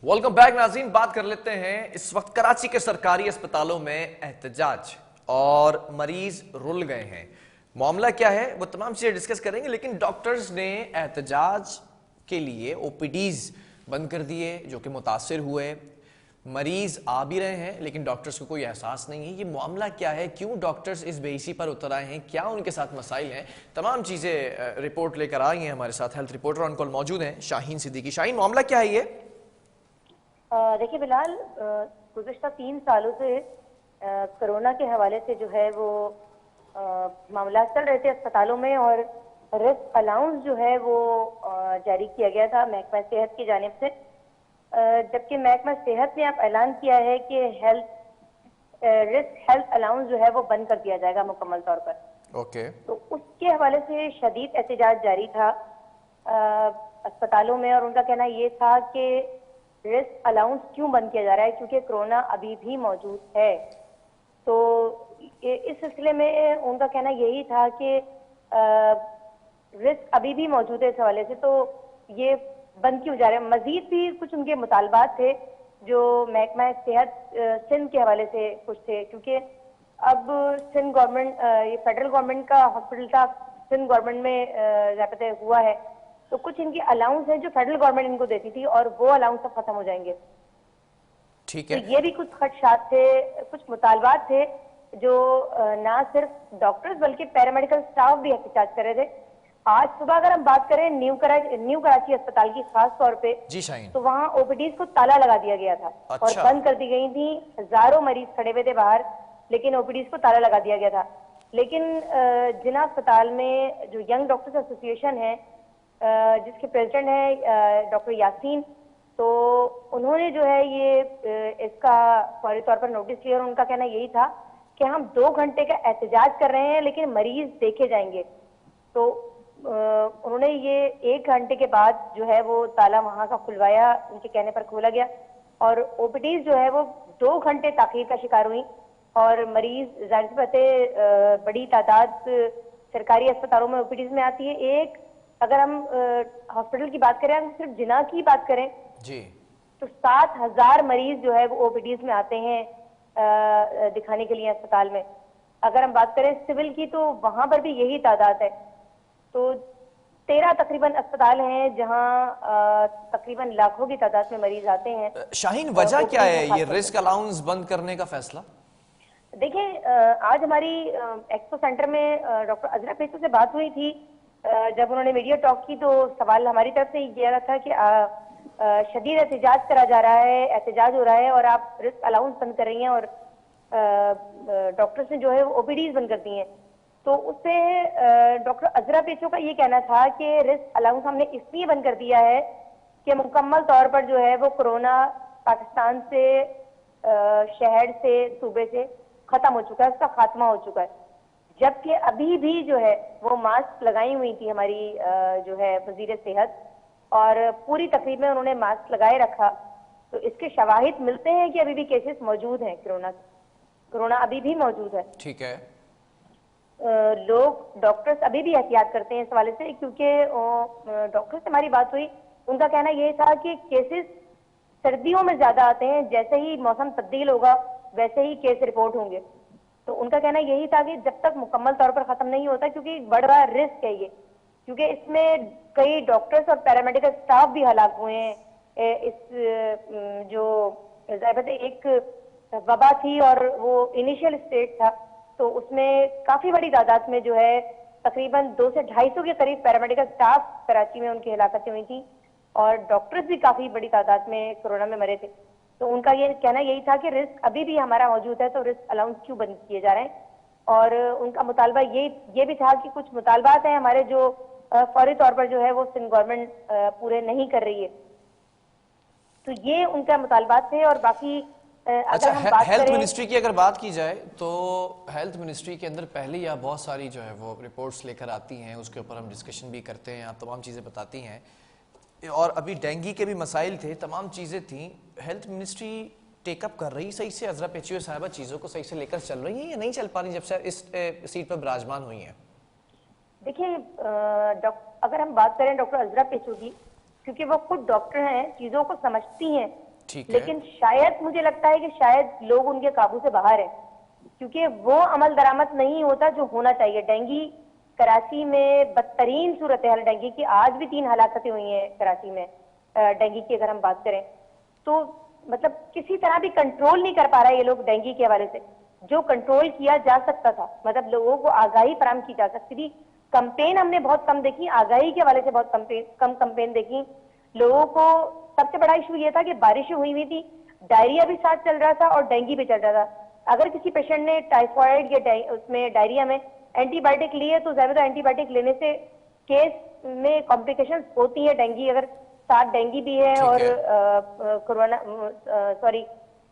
Welcome back नाज़रीन। बात कर लेते हैं इस वक्त कराची के सरकारी अस्पतालों में एहतजाज और मरीज रुल गए हैं। मामला क्या है वो तमाम चीजें डिस्कस करेंगे, लेकिन डॉक्टर्स ने एहतजाज के लिए ओपीडीज बंद कर दिए जो कि मुतासिर हुए। मरीज आ भी रहे हैं लेकिन डॉक्टर्स को कोई एहसास नहीं है। ये मामला क्या है, क्यों डॉक्टर्स इस बेइसी पर उतर आए हैं, क्या उनके साथ मसाइल हैं, तमाम चीजें रिपोर्ट लेकर आई हैं। हमारे साथ हेल्थ रिपोर्टर ऑन कॉल मौजूद हैं शाहीन सिद्दीकी। शाहीन, मामला क्या है ये? देखिए बिलाल, गुज़िश्ता 3 सालों से कोरोना के हवाले से जो है वो मामला चल रहे थे अस्पतालों में, और रिस्क अलाउंस जो है वो जारी किया गया था महकमा सेहत की जानिब से। जबकि महकमा सेहत ने अब ऐलान किया है कि रिस्क हेल्थ अलाउंस जो है वो बंद कर दिया जाएगा मुकम्मल तौर पर। ओके। तो उसके हवाले से शदीद एहतजाज जारी था अस्पतालों में, और उनका कहना ये था कि रिस्क अलाउंस क्यों बंद किया जा रहा है, क्योंकि कोरोना अभी भी मौजूद है। तो इस सिलसिले में उनका कहना यही था कि रिस्क अभी भी मौजूद है, इस हवाले से तो ये बंद क्यों जा रहे हैं। मजीद भी कुछ उनके मुतालबात थे जो महकमा सेहत सिंध के हवाले से कुछ थे, क्योंकि अब सिंध गवर्नमेंट, ये फेडरल गवर्नमेंट का हॉस्पिटल था, सिंध गवर्नमेंट में ज़ाब्ता हुआ है। तो कुछ इनके अलाउंस हैं जो फेडरल गवर्नमेंट इनको देती थी, और वो अलाउंस अब खत्म हो जाएंगे। ठीक तो है। ये भी कुछ खदशात थे, कुछ मुतालबात थे जो ना सिर्फ डॉक्टर्स बल्कि पैरामेडिकल स्टाफ भी एहतजाज कर रहे थे। आज सुबह अगर हम बात करें न्यू कराची अस्पताल की खास तौर पे, जी शाहीन। तो वहाँ ओपीडीज को ताला लगा दिया गया था और अच्छा। बंद कर दी गई थी। हजारों मरीज खड़े हुए थे बाहर, लेकिन ओपीडीज को ताला लगा दिया गया था। लेकिन जिला अस्पताल में जो यंग डॉक्टर्स एसोसिएशन है, जिसके प्रेसिडेंट है डॉक्टर यासीन, तो उन्होंने जो है ये इसका फौरी तौर पर नोटिस लिया, और उनका कहना यही था कि हम 2 घंटे का एहतजाज कर रहे हैं लेकिन मरीज देखे जाएंगे। तो उन्होंने ये 1 घंटे के बाद जो है वो ताला वहां का खुलवाया, उनके कहने पर खोला गया, और ओपीडीज जो है वो 2 घंटे ताखीर का शिकार हुई। और मरीज जाहिर सी बात है बड़ी तादाद सरकारी अस्पतालों में ओपीडीज में आती है। एक अगर हम हॉस्पिटल की बात करें, हम सिर्फ जिना की बात करें जी, तो 7,000 मरीज जो है वो ओपीडीज में आते हैं दिखाने के लिए अस्पताल में। अगर हम बात करें सिविल की तो वहां पर भी यही तादाद है। तो 13 तकरीबन अस्पताल हैं जहां तकरीबन लाखों की तादाद में मरीज आते हैं। शाहीन, वजह क्या है ये खासतौर रिस्क अलाउंस बंद करने का फैसला? देखिए, आज हमारी एक्सपो सेंटर में डॉक्टर अजरा पेशो से बात हुई थी। जब उन्होंने मीडिया टॉक की तो सवाल हमारी तरफ से ये किया था कि शदीद एहतजाज करा जा रहा है, एहतजाज हो रहा है और आप रिस्क अलाउंस बंद कर रही हैं, और डॉक्टर्स ने जो है ओपीडीज बंद कर दी हैं। तो उससे डॉक्टर अजरा पेशो का ये कहना था कि रिस्क अलाउंस हमने इसलिए बंद कर दिया है कि मुकम्मल तौर पर जो है वो कोरोना पाकिस्तान से, शहर से, सूबे से खत्म हो चुका है, उसका खात्मा हो चुका है। जबकि अभी भी जो है वो मास्क लगाई हुई थी हमारी जो है वजीर सेहत, और पूरी तकरीब में उन्होंने मास्क लगाए रखा। तो इसके शवाहिद मिलते हैं कि अभी भी केसेस मौजूद हैं, कोरोना अभी भी मौजूद है। ठीक है। लोग, डॉक्टर्स अभी भी एहतियात करते हैं इस हवाले से, क्योंकि डॉक्टर से हमारी बात हुई, उनका कहना यह था कि केसेस सर्दियों में ज्यादा आते हैं, जैसे ही मौसम तब्दील होगा वैसे ही केस रिपोर्ट होंगे। तो उनका कहना यही था कि जब तक मुकम्मल तौर पर खत्म नहीं होता, क्योंकि बड़ा रिस्क है ये, क्योंकि इसमें कई डॉक्टर्स और पैरामेडिकल स्टाफ भी हलाक हुए हैं। इस जो एक वबा थी और वो इनिशियल स्टेज था, तो उसमें काफी बड़ी तादाद में जो है तकरीबन 200 से 250 के करीब पैरामेडिकल स्टाफ कराची में उनकी हलाकतें हुई थी, और डॉक्टर्स भी काफी बड़ी तादाद में कोरोना में मरे थे। तो उनका ये कहना यही था कि रिस्क अभी भी हमारा मौजूद है, तो रिस्क अलाउंस क्यों बंद किए जा रहे हैं। और उनका मुतालबा ये भी था कि कुछ मुतालबात हैं हमारे जो फौरी तौर पर जो है वो सिंध गवर्नमेंट पूरे नहीं कर रही है। तो ये उनका मुतालबात थे। और बाकी अच्छा, हेल्थ मिनिस्ट्री की अगर बात की जाए तो हेल्थ मिनिस्ट्री के अंदर पहले ही आप बहुत सारी जो है वो रिपोर्ट्स लेकर आती हैं, उसके ऊपर हम डिस्कशन भी करते हैं, आप तमाम चीज़ें बताती हैं, और अभी डेंगू के भी मसाइल थे, तमाम चीज़ें थी। हेल्थ मिनिस्ट्री टेकअप कर रही सही से, अजरा पेचियो साहिबा चीज़ों को सही से लेकर चल रही हैं या नहीं चल पा रही जब से इस सीट पर विराजमान हुई हैं? देखिए, अगर हम बात करें डॉक्टर अजरा पेचो की, क्योंकि वो खुद डॉक्टर हैं, चीजों को समझती हैं, ठीक है। लेकिन शायद मुझे लगता है कि शायद लोग उनके काबू से बाहर है, क्योंकि वो अमल दरामद नहीं होता जो होना चाहिए। डेंगू कराची में बदतरीन सूरत हाल डेंगू की, आज भी 3 हलाकतें हुई हैं कराची में डेंगू की अगर हम बात करें तो। मतलब किसी तरह भी कंट्रोल नहीं कर पा रहा है ये लोग डेंगू के हवाले से। जो कंट्रोल किया जा सकता था, मतलब लोगों को आगाही फराम की जा सकती थी। कंपेन हमने बहुत कम देखी, आगाही के हवाले से बहुत कम कंपेन देखी लोगों को। सबसे बड़ा इशू ये था कि बारिश हुई थी, डायरिया भी साथ चल रहा था और डेंगू भी चल रहा था। अगर किसी पेशेंट ने टाइफाइड या उसमें डायरिया में एंटीबायोटिक लिए तो ज्यादा एंटीबायोटिक लेने से केस में कॉम्प्लिकेशंस होती है। डेंगू अगर साथ डेंगू भी है ठीक और है। कोरोना सॉरी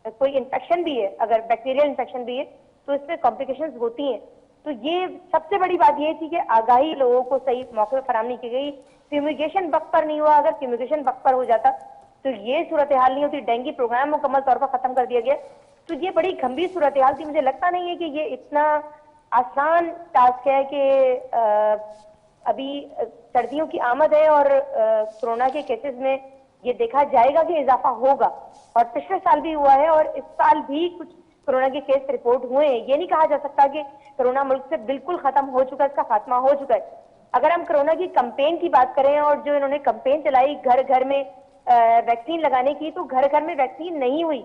कोई इन्फेक्शन भी है, अगर बैक्टीरियल इन्फेक्शन भी है तो इससे कॉम्प्लिकेशंस होती हैं। तो ये सबसे बड़ी बात ये थी कि आगाही लोगों को सही मौके पर फराहम नहीं की गई। फ्यूमिगेशन वक्त पर नहीं हुआ, अगर फ्यूमिगेशन वक्त पर हो जाता तो ये सूरत हाल नहीं होती। डेंगू प्रोग्राम मुकम्मल तौर पर खत्म कर दिया गया तो ये बड़ी गंभीर सूरत हाल थी। मुझे लगता नहीं है कि ये इतना आसान टास्क है कि अभी सर्दियों की आमद है और कोरोना के केसेस में ये देखा जाएगा कि इजाफा होगा, और पिछले साल भी हुआ है और इस साल भी कुछ कोरोना के केस रिपोर्ट हुए हैं। ये नहीं कहा जा सकता कि कोरोना मुल्क से बिल्कुल खत्म हो चुका है, इसका खात्मा हो चुका है। अगर हम कोरोना की कंपेन की बात करें और जो इन्होंने कंपेन चलाई घर घर में वैक्सीन लगाने की, तो घर घर में वैक्सीन नहीं हुई।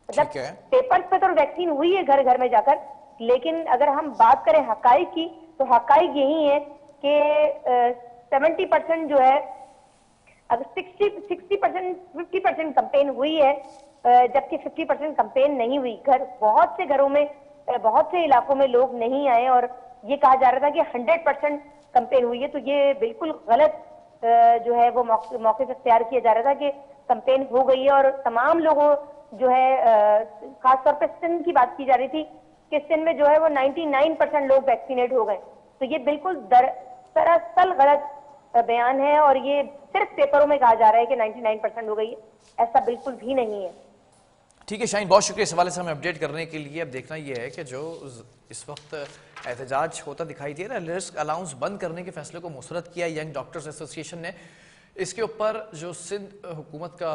मतलब ठीक है। पेपर्स पे तो वैक्सीन हुई है घर घर में जाकर, लेकिन अगर हम बात करें हकाइक की तो हकाइक यही है कि 70% जो है, अगर 60% 50% कंपेन हुई है जबकि 50% कंपेन नहीं हुई। बहुत से घरों में बहुत से इलाकों में लोग नहीं आए और ये कहा जा रहा था कि 100% कंपेन हुई है। तो ये बिल्कुल गलत जो है वो मौके से तैयार किया जा रहा था कि कंपेन हो गई है और तमाम लोगों जो है खासतौर पर सिंध की बात की जा रही थी कि सिंध में जो है वो 99% लोग वैक्सीनेट हो गए। तो ये बिल्कुल दरअसल गलत बयान है और ये सिर्फ पेपरों में कहा जा रहा है कि 99% हो गई है, ऐसा बिल्कुल भी नहीं है। ठीक है शाहीन, बहुत शुक्रिया इस हवाले से हमें अपडेट करने के लिए। अब देखना यह है कि जो इस वक्त एहतजाज होता दिखाई दे रहा है, रिस्क अलाउंस बंद करने के फैसले को मुसरत किया यंग डॉक्टर्स एसोसिएशन ने। इसके ऊपर जो सिंध हुकूमत का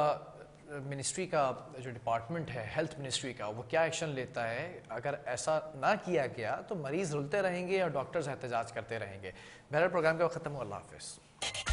मिनिस्ट्री का जो डिपार्टमेंट है हेल्थ मिनिस्ट्री का, वो क्या एक्शन लेता है। अगर ऐसा ना किया गया तो मरीज रुलते रहेंगे और डॉक्टर्स एहतजाज करते रहेंगे। बहरहाल प्रोग्राम का वक्त खत्म हुआ। अल्लाह हाफिज़।